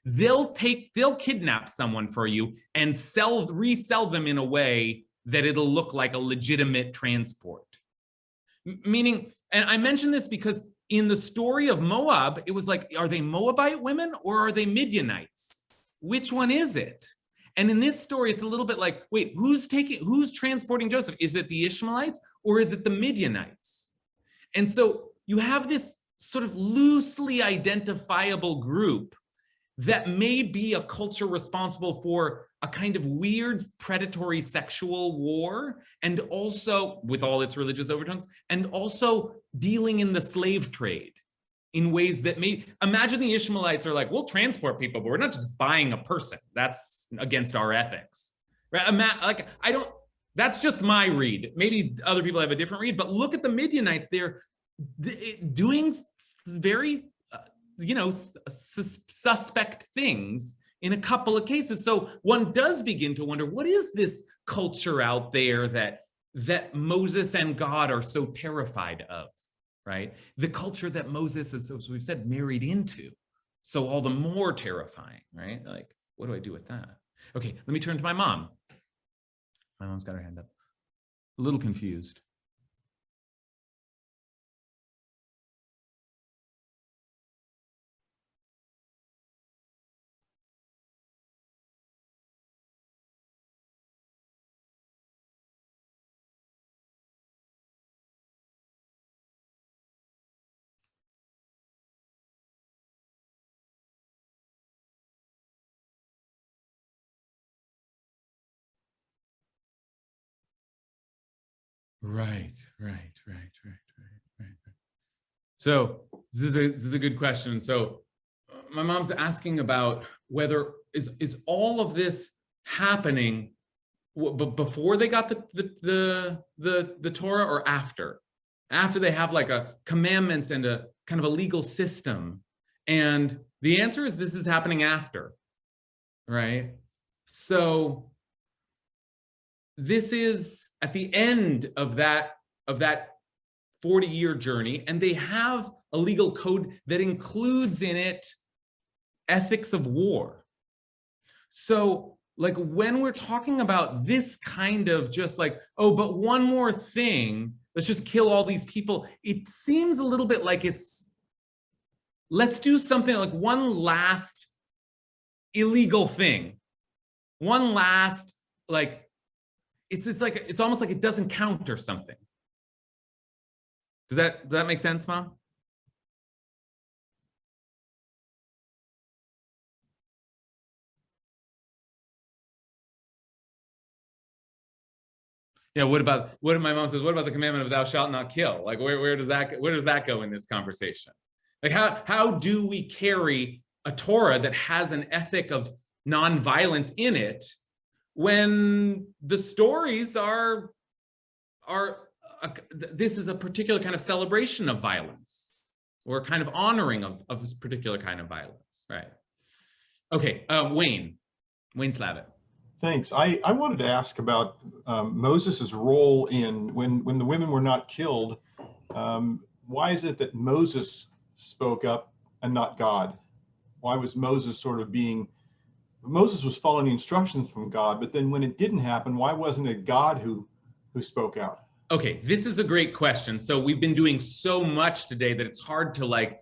they'll kidnap someone for you and resell them in a way that it'll look like a legitimate transport. Meaning, and I mention this because in the story of Moab, it was like, are they Moabite women or are they Midianites? Which one is it? And in this story, it's a little bit like, wait, who's transporting Joseph? Is it the Ishmaelites or is it the Midianites? And so you have this sort of loosely identifiable group that may be a culture responsible for a kind of weird predatory sexual war, and also with all its religious overtones, and also dealing in the slave trade in ways that imagine the Ishmaelites are like, we'll transport people, but we're not just buying a person. That's against our ethics, right? That's just my read. Maybe other people have a different read, but look at the Midianites. They're doing very, suspect things in a couple of cases. So one does begin to wonder, what is this culture out there that Moses and God are so terrified of, right? The culture that Moses is, as we've said, married into. So all the more terrifying, right? Like, what do I do with that? Okay, let me turn to my mom. My mom's got her hand up. A little confused. Right. So this is a good question. So my mom's asking about whether is all of this happening before they got the Torah or after after they have like a commandments and a kind of a legal system? And the answer is this is happening after, right? So this is at the end of that 40-year journey, and they have a legal code that includes in it ethics of war. So like when we're talking about this kind of just like, oh, but one more thing, let's just kill all these people, it seems a little bit like it's, let's do something like one last illegal thing. One last, like, it's almost like it doesn't count or something. Does that make sense, Mom? Yeah, what my mom says, what about the commandment of thou shalt not kill? Like where does that go in this conversation? Like how do we carry a Torah that has an ethic of nonviolence in it when the stories are this is a particular kind of celebration of violence or kind of honoring of this particular kind of violence, right? Okay, Wayne Slavitt. Thanks. I wanted to ask about Moses's role in when the women were not killed. Why is it that Moses spoke up and not God? Why was Moses sort of Moses was following the instructions from God, but then when it didn't happen, why wasn't it God who spoke out? Okay, this is a great question. So we've been doing so much today that it's hard to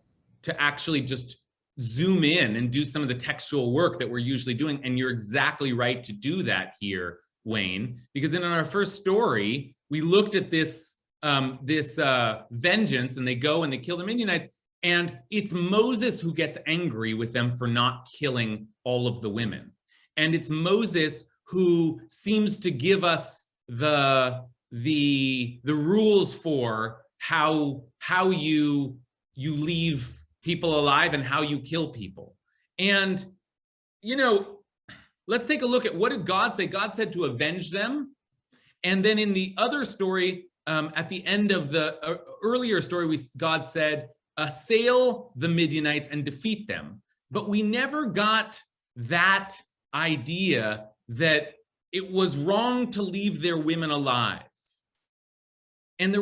actually just zoom in and do some of the textual work that we're usually doing. And you're exactly right to do that here, Wayne, because in our first story, we looked at this vengeance, and they go and they kill the Midianites. And it's Moses who gets angry with them for not killing all of the women. And it's Moses who seems to give us the rules for how you leave people alive and how you kill people. And, you know, let's take a look at what did God say? God said to avenge them. And then in the other story, at the end of the earlier story, God said, assail the Midianites and defeat them. But we never got that idea that it was wrong to leave their women alive. And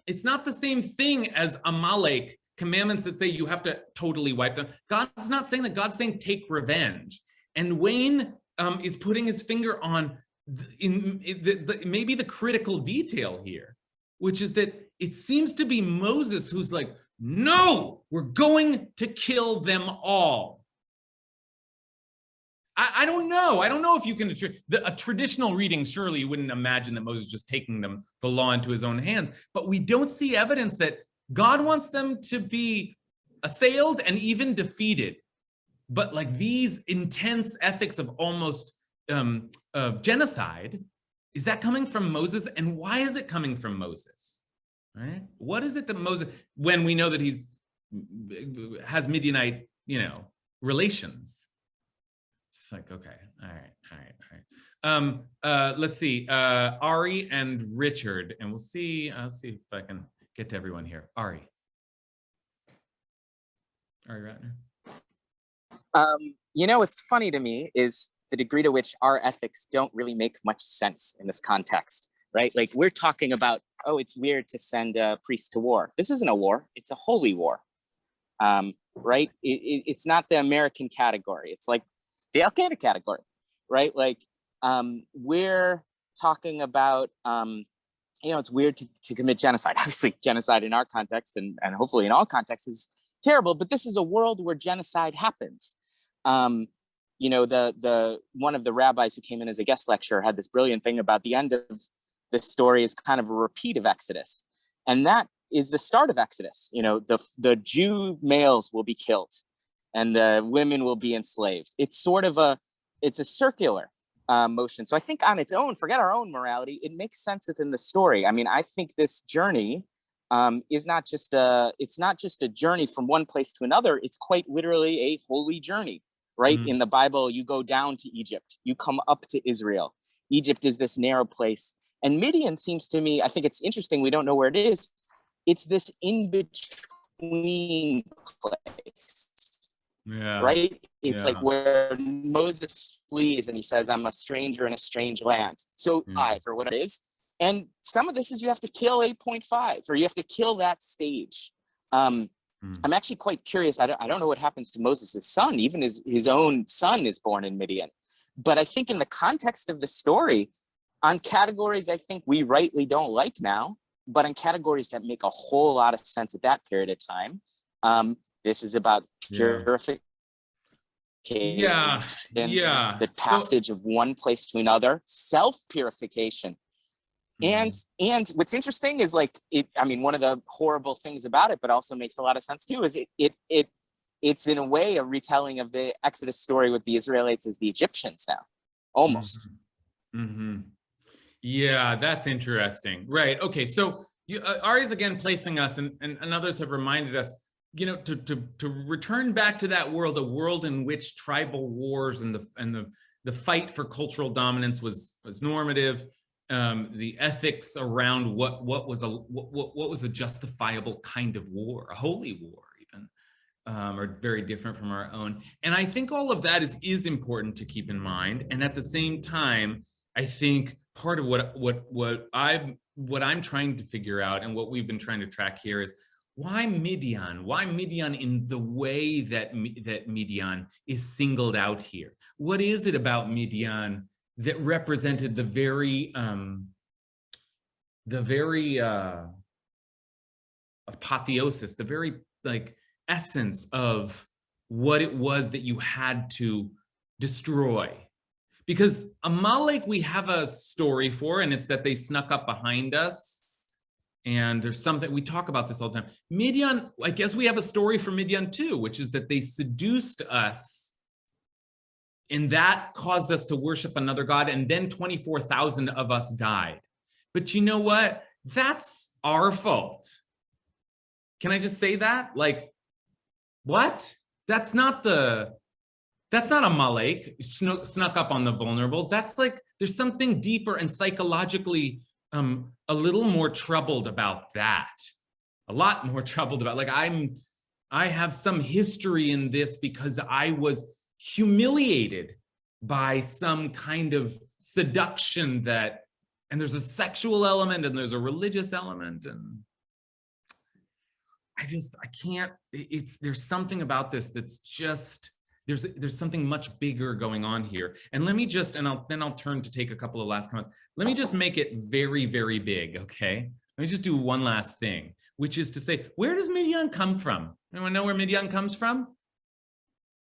it's not the same thing as Amalek, commandments that say you have to totally wipe them. God's not saying that. God's saying take revenge. And Wayne is putting his finger on maybe the critical detail here, which is that it seems to be Moses who's like, no, we're going to kill them all. I don't know. I don't know if you can, a traditional reading, surely you wouldn't imagine that Moses just taking the law into his own hands, but we don't see evidence that God wants them to be assailed and even defeated. But like these intense ethics of almost genocide, is that coming from Moses? And why is it coming from Moses? Right? What is it that Moses, when we know that has Midianite, relations? It's like, okay, all right. Let's see, Ari and Richard, and I'll see if I can get to everyone here. Ari Ratner. What's funny to me is the degree to which our ethics don't really make much sense in this context, right? Like we're talking about, oh, it's weird to send a priest to war. This isn't a war, it's a holy war, right? It's not the American category. It's like the Al-Qaeda category, right? Like we're talking about, it's weird to commit genocide. Obviously, genocide in our context and hopefully in all contexts is terrible, but this is a world where genocide happens. The one of the rabbis who came in as a guest lecturer had this brilliant thing about the end of this story is kind of a repeat of Exodus. And that is the start of Exodus. The Jew males will be killed and the women will be enslaved. It's sort of a circular motion. So I think on its own, forget our own morality, it makes sense within the story. I mean, I think this journey is not just a journey from one place to another. It's quite literally a holy journey, right? In the Bible, you go down to Egypt, you come up to Israel. Egypt is this narrow place. And Midian seems to me, I think it's interesting, we don't know where it is. it's this in-between place, Yeah. right? It's like Yeah. where Moses flees and he says, I'm a stranger in a strange land. So Yeah. 5 or what it is. And some of this is you have to kill 8.5 or you have to kill that stage. I'm actually quite curious. I don't know what happens to Moses' son. Even his own son is born in Midian. But I think in the context of the story, on categories I think we rightly don't like now, but in categories that make a whole lot of sense at that period of time, this is about purification. Yeah. Yeah. The passage of one place to another, self-purification. And what's interesting is like I mean, one of the horrible things about it, but also makes a lot of sense too, is it's in a way a retelling of the Exodus story with the Israelites as the Egyptians now, almost. Yeah, that's interesting. Right. Okay. So Ari's again placing us, and others have reminded us, you know, to return back to that world, a world in which tribal wars and the fight for cultural dominance was normative. The ethics around what was a justifiable kind of war, a holy war even, are very different from our own. And I think all of that is important to keep in mind. And at the same time, I think part of what I'm trying to figure out and what we've been trying to track here is why Midian? Why Midian in the way that Midian is singled out here? What is it about Midian that represented the very apotheosis, the very like essence of what it was that you had to destroy? Because Amalek we have a story for, and it's that they snuck up behind us. And there's something, we talk about this all the time. Midian, I guess we have a story for Midian too, which is that they seduced us. And that caused us to worship another god, and then 24,000 of us died. But you know what? That's our fault. Can I just say that? Like, what? That's not Amalek snuck up on the vulnerable. That's like, there's something deeper and psychologically a little more troubled about that. A lot more troubled about, like, I have some history in this because I was humiliated by some kind of seduction and there's a sexual element and there's a religious element, and I can't, there's something about this that's just, there's something much bigger going on here. And let me just, and I'll turn to take a couple of last comments. Let me just make it very, very big, okay? Let me just do one last thing, which is to say, where does Midian come from? Anyone know where Midian comes from?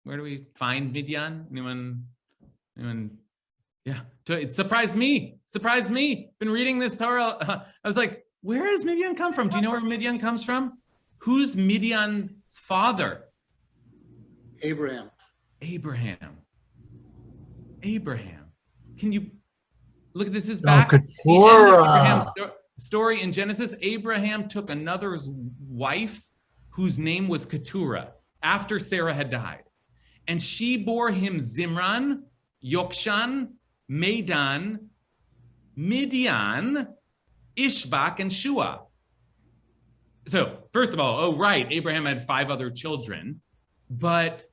Where do we find Midian? Anyone? Yeah, it surprised me. Been reading this Torah. I was like, where does Midian come from? Do you know where Midian comes from? Who's Midian's father? Abraham. Can you look at this? Is back at the end of Abraham's story in Genesis. Abraham took another wife whose name was Keturah after Sarah had died. And she bore him Zimran, Yokshan, Medan, Midian, Ishbak, and Shua. So first of all, oh right, Abraham had 5 other children, but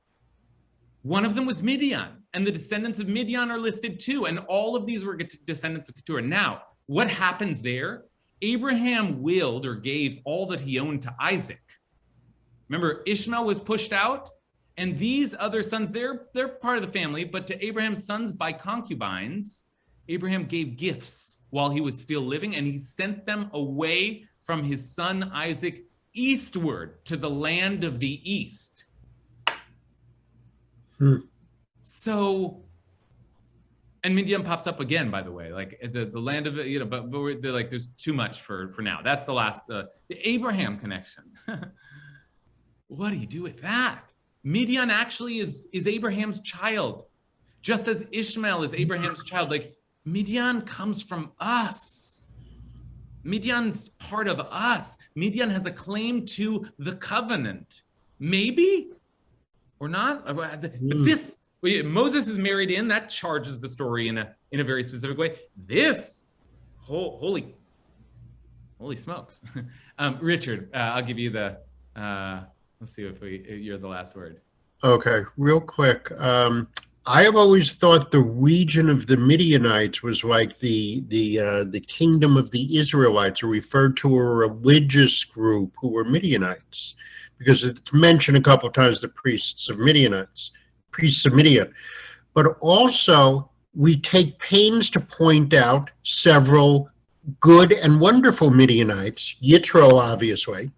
one of them was Midian, and the descendants of Midian are listed too, and all of these were descendants of Keturah. Now, what happens there? Abraham willed or gave all that he owned to Isaac. Remember, Ishmael was pushed out, and these other sons, they're part of the family, but to Abraham's sons by concubines, Abraham gave gifts while he was still living, and he sent them away from his son Isaac eastward to the land of the east. So, and Midian pops up again, by the way, like the land of, you know, but they're like, there's too much for now. That's the last, the Abraham connection. What do you do with that? Midian actually is Abraham's child, just as Ishmael is Abraham's child. Like, Midian comes from us. Midian's part of us. Midian has a claim to the covenant. Maybe or not. But this, Moses is married in, that charges the story in a very specific way. This, holy, Holy smokes. Richard, I'll give you the, let's see if you're the last word. Okay, real quick. I have always thought the region of the Midianites was like the kingdom of the Israelites, or referred to a religious group who were Midianites, because it's mentioned a couple of times the priests of Midian. But also, we take pains to point out several good and wonderful Midianites, Yitro obviously,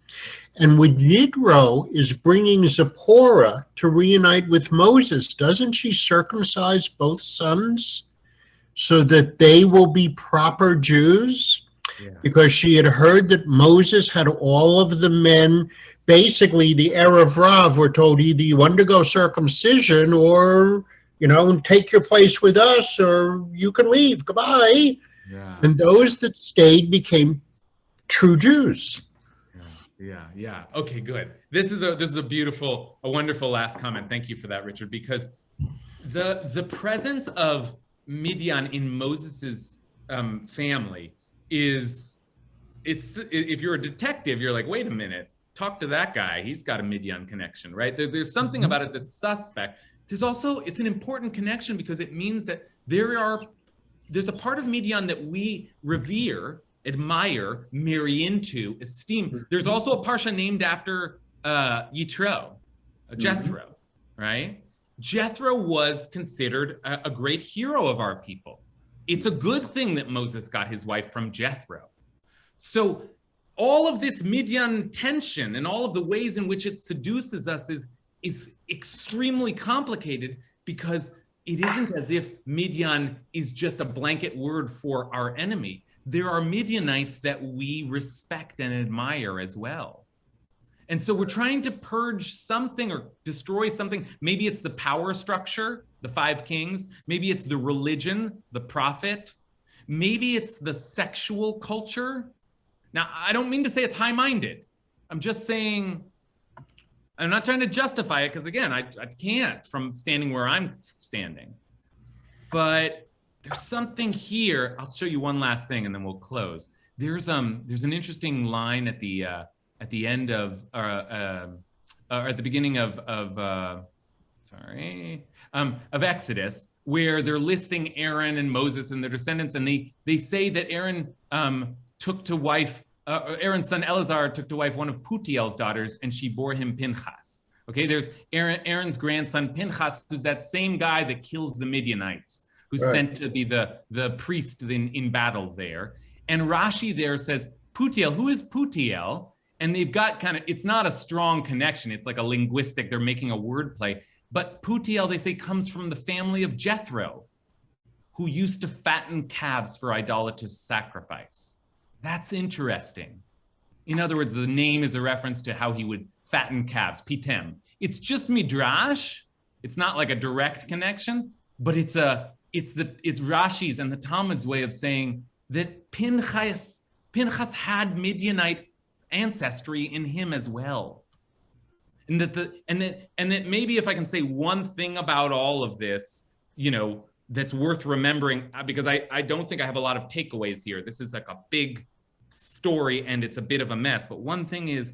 and when Yitro is bringing Zipporah to reunite with Moses, doesn't she circumcise both sons so that they will be proper Jews? Yeah. Because she had heard that Moses had all of the men, basically the Erev Rav, were told either you undergo circumcision or, take your place with us or you can leave, goodbye. Yeah. And those that stayed became true Jews. Yeah. Okay, good. This is a wonderful last comment. Thank you for that, Richard, because the presence of Midian in Moses's family if you're a detective, you're like, wait a minute, talk to that guy. He's got a Midian connection, right? There's something about it that's suspect. It's an important connection because it means that there's a part of Midian that we revere, admire, marry into, esteem. There's also a Parsha named after Yitro, Jethro, right? Jethro was considered a great hero of our people. It's a good thing that Moses got his wife from Jethro. So all of this Midian tension and all of the ways in which it seduces us is extremely complicated because it isn't as if Midian is just a blanket word for our enemy. There are Midianites that we respect and admire as well. And so we're trying to purge something or destroy something. Maybe it's the power structure, the 5 kings. Maybe it's the religion, the prophet. Maybe it's the sexual culture. Now, I don't mean to say it's high-minded. I'm just saying, I'm not trying to justify it because, again, I can't from standing where I'm standing. But there's something here. I'll show you one last thing and then we'll close. There's an interesting line at the end of, or at the beginning of Exodus, where they're listing Aaron and Moses and their descendants, and they say that Aaron took to wife, Aaron's son Eleazar took to wife one of Putiel's daughters, and she bore him Pinchas. Okay, there's Aaron's grandson Pinchas, who's that same guy that kills the Midianites, who's sent to be the priest in battle there. And Rashi there says, Putiel, who is Putiel? And they've got it's not a strong connection. It's like a linguistic, they're making a word play. But Putiel, they say, comes from the family of Jethro, who used to fatten calves for idolatrous sacrifice. That's interesting. In other words, the name is a reference to how he would fatten calves, pitem. It's just midrash. It's not like a direct connection, but it's Rashi's and the Talmud's way of saying that Pinchas had Midianite ancestry in him as well. And that maybe if I can say one thing about all of this, that's worth remembering, because I don't think I have a lot of takeaways here. This is like a big story and it's a bit of a mess. But one thing is,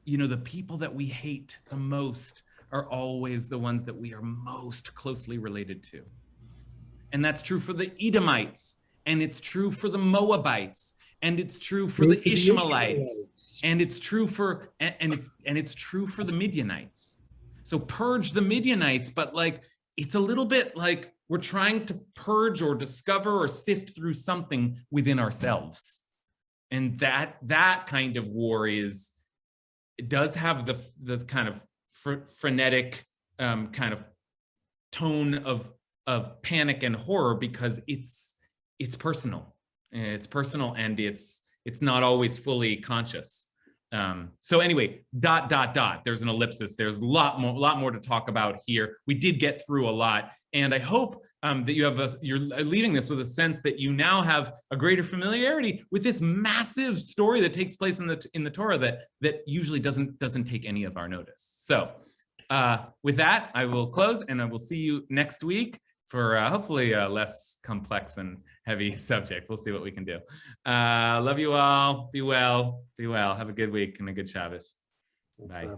the people that we hate the most are always the ones that we are most closely related to. And that's true for the Edomites, and it's true for the Moabites, and it's true for the Ishmaelites, and it's true for it's true for the Midianites. So purge the Midianites, but it's a little bit like we're trying to purge or discover or sift through something within ourselves. And that kind of war it does have the kind of frenetic kind of tone of panic and horror, because it's personal. It's personal and it's not always fully conscious. So anyway, ... There's an ellipsis. There's a lot more to talk about here. We did get through a lot, and I hope that you're leaving this with a sense that you now have a greater familiarity with this massive story that takes place in the Torah that usually doesn't take any of our notice. So with that, I will close, and I will see you next week. for hopefully a less complex and heavy subject. We'll see what we can do. Love you all. Be well. Be well. Have a good week and a good Shabbos. Bye.